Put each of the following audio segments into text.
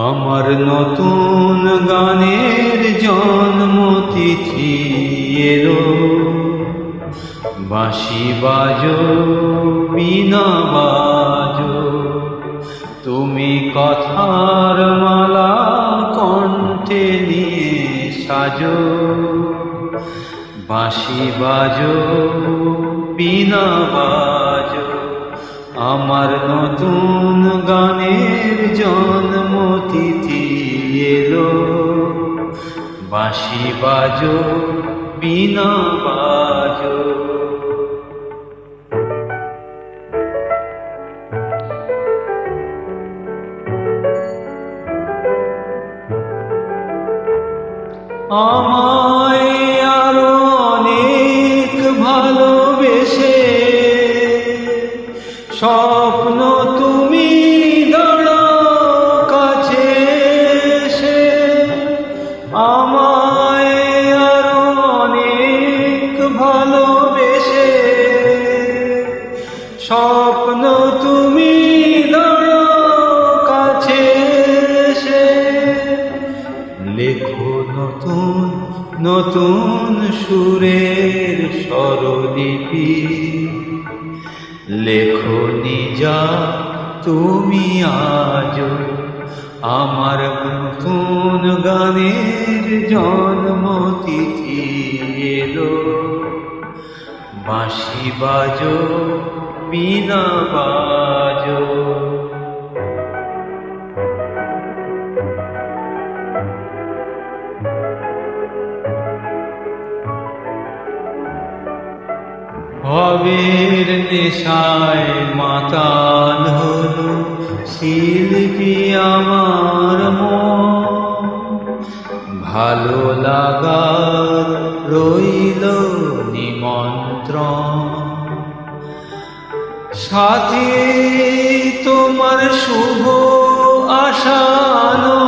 আমার নতুন গানের জন্মতিথি এলো, বাঁশি বাজো বীণা বাজো, তুমি কথার মালা কণ্ঠে নিয়ে সাজো। বাঁশি বাজো বীণা বাজো, আমার নতুন গানের জন্মতিথি এলো, বাঁশি বাজো বীণা বাজো। আমায় আরো অনেক ভালোবেসে স্বপ্ন তুমি দাঁড়াও কাছে এসে, আমায় আরো অনেক ভালোবেসে স্বপ্ন তুমি দাঁড়াও কাছে এসে। লেখো নতুন নতুন সুরের স্বরলিপি, লেখো নিজা তুমি আজো, আমার নতুন গানের জন্মতিথি এলো, বাঁশি বাজো বীণা বাজো। ভবের নেশায় মাতাল হলো শিল্পী আমার মন, ভালো লাগার রইল নিমন্ত্রণ। সাথী তোমার শুভ আশানো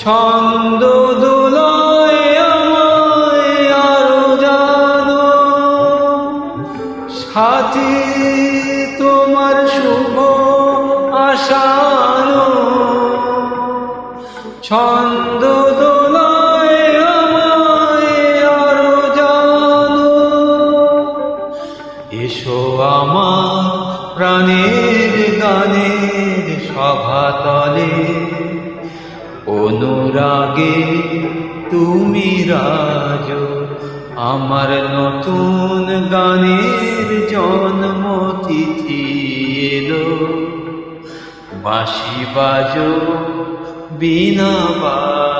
ছন্দ দোলায় আমায় আরো জানো। সাথী তোমার শুভ আশানো ছন্দ দোলায় আমায় আরো জানো। এসো আমার প্রাণের গানের সভাতলে, অনুরাগে তুমি রাজো, আমার নতুন গানের জন্মতিথি এলো, বাঁশি বাজো বীণা বাজো।